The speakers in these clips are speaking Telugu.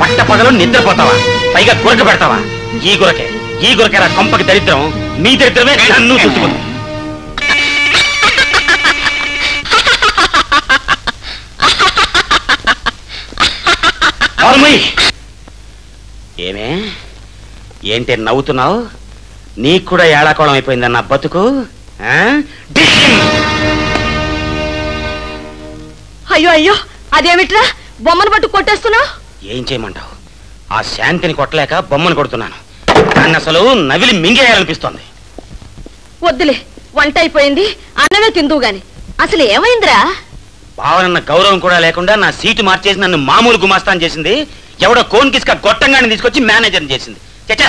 పట్టపగలు నిద్రపోతావా? పైగా గురక పెడతావా? ఈ గురకే నా కొంపకి దరిద్రం. మీ దరిద్రమే నన్ను చుట్టుకుంది. ఏమే ఏంటి నవ్వుతున్నావు? నీకు కూడా ఏడాకోళం అయిపోయిందన్న బతుకు. అయ్యో అయ్యో, అదేమిట్రా బొమ్మను పట్టు కొట్టేస్తున్నావు? ఏం చేయమంటావు? ఆ శాంతిని కొట్టలేక బొమ్మను కొడుతున్నాను. దాన్ని అసలు నవిలి మింగేయాలనిపిస్తోంది. వద్దులే, వంట అయిపోయింది, అన్నమే తిందువు గాని. అసలు ఏమైందిరా? భావనన్న గౌరవం కూడా లేకుండా నా సీటు మార్చేసి నన్ను మామూలు గుమాస్తాన్ చేసింది. ఎవడో కోన్ కిస్క గొట్టంగాని తీసుకొచ్చి మేనేజర్ని చేసింది. చచ్చా,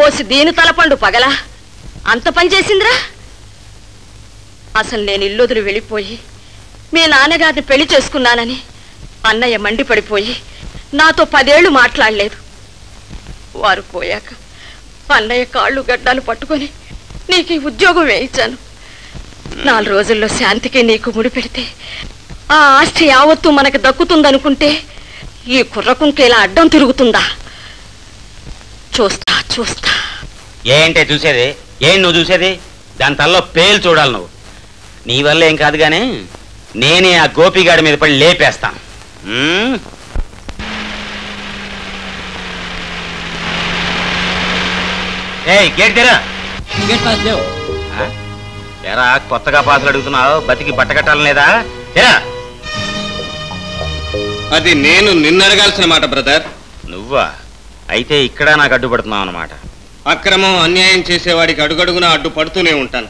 ఓసి దీని తలపండు పగలా అంత పని చేసిందిరా? అసలు నేను ఇల్లొదిలి వెళ్ళిపోయి మీ నాన్నగారిని పెళ్లి చేసుకున్నానని అన్నయ్య మండిపడిపోయి నాతో 10 ఏళ్లు మాట్లాడలేదు. వారు పోయాక అన్నయ్య కాళ్ళు గడ్డాలు పట్టుకొని నీకు ఈ ఉద్యోగం వేయించాను. 4 రోజుల్లో శాంతికి నీకు ముడిపెడితే ఆ ఆస్తి యావత్తు మనకు దక్కుతుందనుకుంటే ఈ కుర్రకుంక ఇలా అడ్డం తిరుగుతుందా? చూస్తా చూస్తా. ఏంటే చూసేది? ఏం నువ్వు చూసేది? దాని తల్లో పేలు చూడాలి నువ్వు. నీ వల్ల ఏం కాదు గానీ నేనే ఆ గోపిగాడి మీద పడి లేపేస్తాను. గేట్ తెరా. ఎరా కొత్తగా పాసులు అడుగుతున్నావు? బతికి బట్టకట్టాలని లేదా? తెరా. అది నేను నిన్ను అడగాల్సిన మాట బ్రదర్. నువ్వా? అయితే ఇక్కడ నాకు అడ్డుపడుతున్నావు అన్నమాట. అక్రమం అన్యాయం చేసేవాడికి అడుగడుగున అడ్డుపడుతూనే ఉంటాను.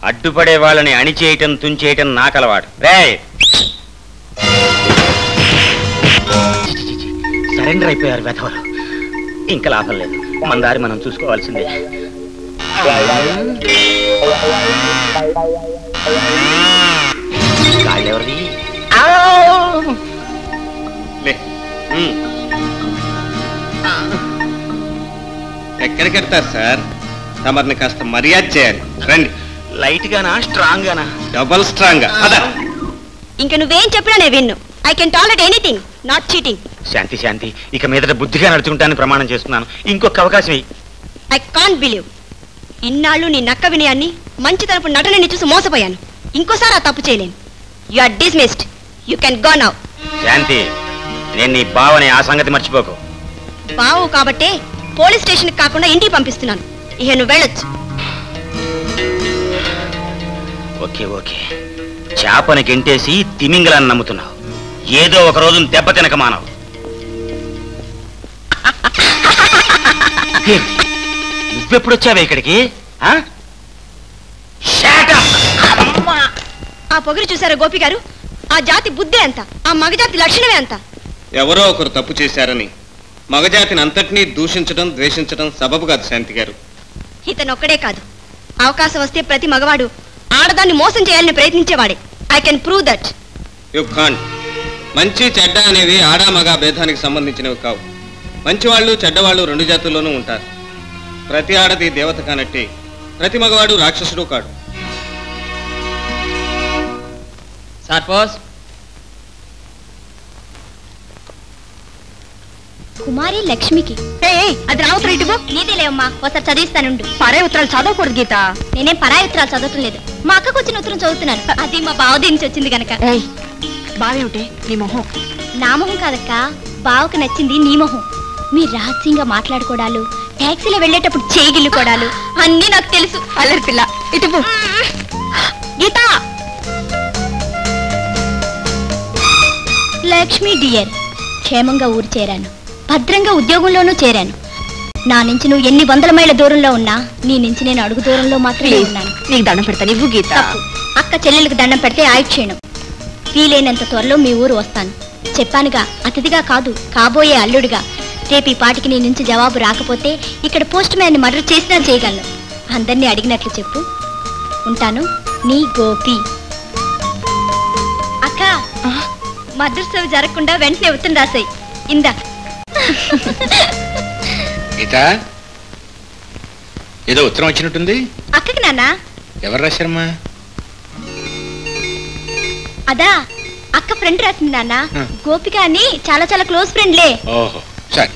అడ్డుపడే వాళ్ళని అణిచేయటం తుంచేయటం నాకు అలవాటు. సరెండర్ అయిపోయారు వెధవలు. ఇంకా లాభం లేదు. మన దారి మనం చూసుకోవాల్సిందే. కాళ్ళెవరిది? ఎక్కడికెడతారు సార్? తమరిని కాస్త మర్యాద చేయాలి. రండి. లైట్ గానా స్ట్రాంగ్ గానా? Double strong. ఇంక నువ్వేం చెప్పినా నేను విన్ను. I can tolerate anything, not cheating. Shanti Shanti, ఇక మీదట బుద్ధిగా నడుచుకుంటానని ప్రమాణం చేస్తున్నాను. ఇంకొక అవకాశం ఇయ్యి. I can't believe. ఇన్నాళ్ళు నీ నక్క వినయాన్ని మంచితనపు నటనని చూసి మోసపోయాను. ఇంకోసారి ఆ తప్పు చేయలేను. You are dismissed. You can go now. Shanti, నేను నీ బావని ఆ సంగతి మర్చిపోకు. బావు కాబట్టే పోలీస్ స్టేషన్ కాకుండా ఇంటికి పంపిస్తున్నాను. ఇక నువ్వు వెళ్ళొచ్చు. Okay okay. చేపని గెంటేసి తిమింగలాన్ని నమ్ముతున్నావు. ఏదో ఒక రోజు దెబ్బ తినక మానవు. నువ్వెప్పుడొచ్చావే ఇక్కడికి? ఆ పొగరు చూసారా గోపి గారు? ఆ జాతి బుద్ధి అంత, ఆ మగజాతి లక్షణమే అంత. ఎవరో ఒకరు తప్పు చేశారని మగజాతిని అంతటినీ దూషించడం ద్వేషించడం సబబు కాదు శాంతి గారు. ఇతనొక్కడే కాదు, అవకాశం వస్తే ప్రతి మగవాడు ఆడదాన్ని మోసం చేయాలని ప్రయత్నించేవాడే. I can prove that. You can't. మంచి చెడ్డ అనేవి ఆడా మగ భేదానికి సంబంధించినవి కావు. మంచివాళ్ళు చెడ్డవాళ్ళు 2 జాతుల్లోనూ ఉంటారు. ప్రతి ఆడది దేవత కానట్టే ప్రతి మగవాడు రాక్షసుడు కాడు. కుమారి లక్ష్మికి. అది రావుతురా ఇటువో. నీదేలేమ్మా, ఒకసారి చదివిస్తానుండు. పరాయి ఉత్తరాలు చదవకూడదు గీత. నేనేం పరాయి ఉత్తరాలు చదవటం లేదు, మా అక్కకు వచ్చిన ఉత్తరం చదువుతున్నాను. అది మా బావది నుంచి వచ్చింది గనక. బావేమిటే నీ మొహం? నా మొహం కాదక్క, బావకు నచ్చింది నీ మొహం. మీ రహస్యంగా మాట్లాడుకోవడాలు, టాక్సీలో వెళ్ళేటప్పుడు చేగిల్లుకోవడాలు అన్నీ నాకు తెలుసు. అల్లరి పిల్ల ఇటువో. గీత. లక్ష్మి డియర్, క్షేమంగా ఊరు చేరాను, భద్రంగా ఉద్యోగంలోనూ చేరాను. నా నుంచి నువ్వు ఎన్ని 100 మైళ్ళ దూరంలో ఉన్నా నీ నుంచి నేను అడుగు దూరంలో మాత్రమే ఉన్నాను. నీకు దండం పెడతాను, ఇవ్వు గీత. అక్క చెల్లెలకు దండం పెడితే ఆయుక్షేణం. వీలైనంత త్వరలో మీ ఊరు వస్తాను. చెప్పానుగా, అతిథిగా కాదు, కాబోయే అల్లుడిగా. రేపు ఈ పాటికి నీ నుంచి జవాబు రాకపోతే ఇక్కడ పోస్ట్ మ్యాన్ని మర్డర్ చేసినా చేయగలను. అందరినీ అడిగినట్లు చెప్పు. ఉంటాను, నీ గోపి. అక్క, మర్డర్ సేవ జరగకుండా వెంటనే ఉత్తరం రాసాయి. ఇందా. గీత, ఏదో ఉత్తరం వచ్చినట్టుంది. అక్కకి నాన్న. ఎవరు రాశారమ్మా? అదా, అక్క ఫ్రెండ్ రాసింది నాన్న. గోపిక అని చాలా చాలా క్లోజ్ ఫ్రెండ్లే. ఓహో సరే.